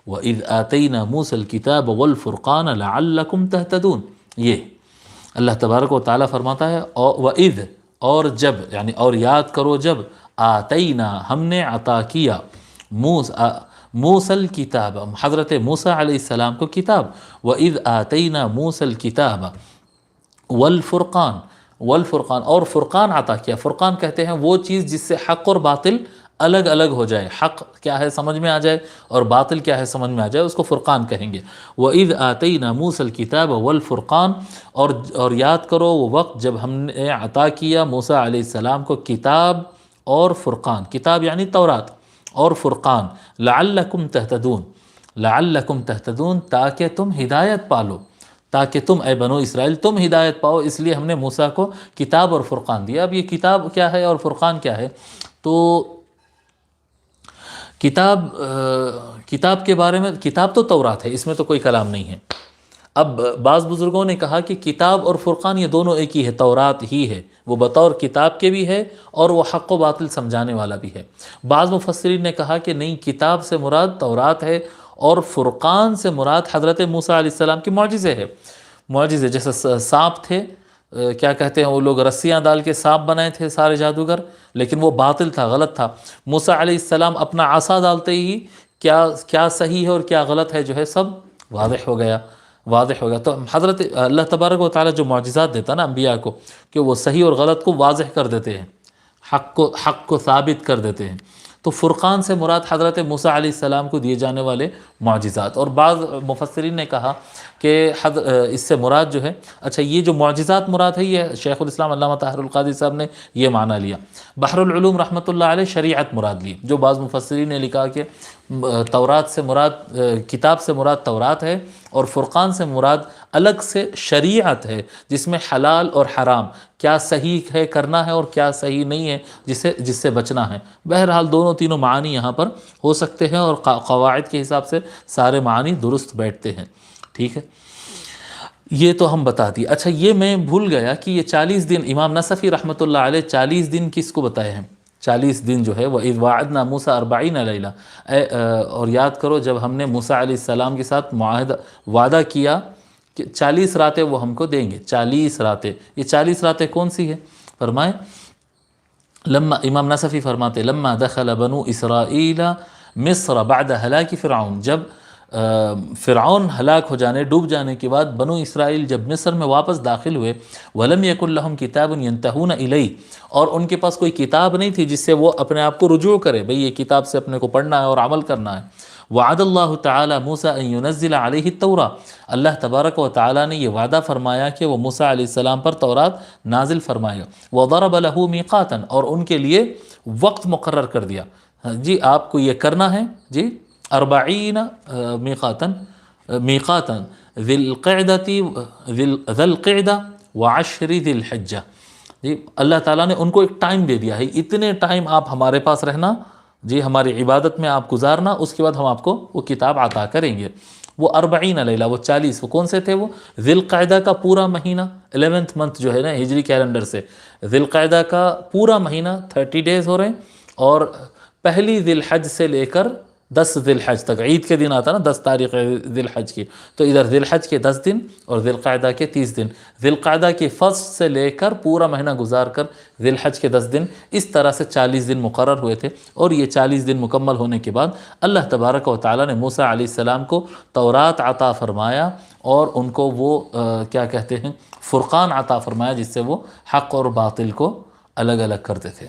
وَإِذْ آتَيْنَا مُوسَى الْكِتَابَ وَالْفُرْقَانَ لَعَلَّكُمْ تَهْتَدُونَ، یہ اللہ تبارک و تعالیٰ فرماتا ہے وَإِذْ، اور جب، یعنی اور یاد کرو جب، آتینا، ہم نے عطا کیا، موسیٰ الکتاب، حضرت موسیٰ علیہ السلام کو کتاب، وَإِذْ آتَيْنَا موسیٰ الکتاب والفرقان، والفرقان، اور فرقان عطا کیا۔ فرقان کہتے ہیں وہ چیز جس سے حق اور باطل الگ الگ ہو جائے، حق کیا ہے سمجھ میں آ جائے اور باطل کیا ہے سمجھ میں آ جائے، اس کو فرقان کہیں گے۔ وَإِذْ آتَيْنَا مُوسَى الْكِتَابَ وَالْفُرْقَانَ، اور یاد کرو وہ وقت جب ہم نے عطا کیا موسیٰ علیہ السلام کو کتاب اور فرقان، کتاب یعنی تورات، اور فرقان، لعلکم تہتدون، لعلکم تہتدون، تاکہ تم ہدایت پالو، تاکہ تم اے بنو اسرائیل تم ہدایت پاؤ، اس لیے ہم نے موسیٰ کو کتاب اور فرقان دیا۔ اب یہ کتاب کیا ہے اور فرقان کیا ہے؟ تو کتاب کے بارے میں، کتاب تو تورات ہے، اس میں تو کوئی کلام نہیں ہے۔ اب بعض بزرگوں نے کہا کہ کتاب اور فرقان یہ دونوں ایک ہی ہے، تورات ہی ہے، وہ بطور کتاب کے بھی ہے اور وہ حق و باطل سمجھانے والا بھی ہے۔ بعض مفسرین نے کہا کہ نہیں، کتاب سے مراد تورات ہے اور فرقان سے مراد حضرت موسیٰ علیہ السلام کے معجزے ہے۔ معجزے جیسے سانپ تھے، کیا کہتے ہیں وہ لوگ رسیاں ڈال کے سانپ بنائے تھے سارے جادوگر، لیکن وہ باطل تھا، غلط تھا۔ موسیٰ علیہ السلام اپنا عصا ڈالتے ہی کیا صحیح ہے اور کیا غلط ہے جو ہے سب واضح ہو گیا، واضح ہو گیا۔ تو حضرت اللہ تبارک و تعالیٰ جو معجزات دیتا نا انبیاء کو، کہ وہ صحیح اور غلط کو واضح کر دیتے ہیں، حق کو ثابت کر دیتے ہیں۔ تو فرقان سے مراد حضرت موسیٰ علیہ السلام کو دیے جانے والے معجزات، اور بعض مفسرین نے کہا کہ اس سے مراد جو ہے، اچھا یہ جو معجزات مراد ہے، یہ شیخ الاسلام علامہ طاہر القادری صاحب نے یہ معنی لیا۔ بحر العلوم رحمۃ اللہ علیہ شریعت مراد لی، جو بعض مفسرین نے لکھا کہ تورات سے مراد، کتاب سے مراد تورات ہے، اور فرقان سے مراد الگ سے شریعت ہے جس میں حلال اور حرام، کیا صحیح ہے کرنا ہے اور کیا صحیح نہیں ہے جس سے بچنا ہے۔ بہرحال دونوں تینوں معنی یہاں پر ہو سکتے ہیں، اور قواعد کے حساب سے سارے معنی درست بیٹھتے ہیں، ٹھیک ہے۔ یہ تو ہم بتا دی۔ اچھا یہ میں بھول گیا کہ یہ 40 دن امام نصفی رحمۃ اللہ علیہ 40 دن کس کو بتائے ہیں؟ 40 دن جو ہے وَإِذْ وَعَدْنَا مُوسَىٰ 40 لَيْلَةً، اور یاد کرو جب ہم نے موسیٰ علیہ السلام کے ساتھ وعدہ کیا کہ 40 راتیں وہ ہم کو دیں گے، 40 راتیں۔ یہ 40 راتیں کون سی ہے؟ فرمائے امام نصفی فرماتے لما دخل بنو اسرائیل مصر بعد ہلاک فرعون، جب فرعون ہلاک ہو جانے، ڈوب جانے کے بعد بنو اسرائیل جب مصر میں واپس داخل ہوئے، وَلَمْ يَكُنْ لَهُمْ كِتَابٌ يَنْتَهُونَ إِلَيْهِ، اور ان کے پاس کوئی کتاب نہیں تھی جس سے وہ اپنے آپ کو رجوع کرے، بھئی یہ کتاب سے اپنے کو پڑھنا ہے اور عمل کرنا ہے۔ وعد اللہ تعالی موسیٰ ان ينزل علیہ التوراۃ، اللہ تبارک و تعالی نے یہ وعدہ فرمایا کہ وہ موسیٰ علیہ السلام پر تورات نازل فرمائے گا۔ وضرب له میقاتا، اور ان کے لیے وقت مقرر کر دیا، جی آپ کو یہ کرنا ہے، جی 40 میقاتا ذی القعدہ وعشر ذی الحجہ، جی اللہ تعالیٰ نے ان کو ایک ٹائم دے دیا ہے، اتنے ٹائم آپ ہمارے پاس رہنا، جی ہماری عبادت میں آپ گزارنا، اس کے بعد ہم آپ کو وہ کتاب عطا کریں گے۔ وہ 40 لیلہ، وہ 40، وہ کون سے تھے؟ وہ ذی القعدہ کا پورا مہینہ، 11th منتھ جو ہے نا ہجری کیلنڈر سے، ذی القعدہ کا پورا مہینہ 30 ڈیز ہو رہے ہیں، اور پہلی ذی الحج سے لے کر 10 ذی الحج تک، عید کے دن آتا نا 10 تاریخ ذی الحج کی، تو ادھر ذی الحج کے 10 دن اور ذی القعدہ کے 30 دن، ذی القعدہ کی فرسٹ سے لے کر پورا مہینہ گزار کر ذی الحج کے 10 دن، اس طرح سے 40 دن مقرر ہوئے تھے۔ اور یہ 40 دن مکمل ہونے کے بعد اللہ تبارک و تعالیٰ نے موسیٰ علیہ السلام کو تورات عطا فرمایا، اور ان کو وہ کیا کہتے ہیں فرقان عطا فرمایا، جس سے وہ حق اور باطل کو الگ الگ کرتے تھے۔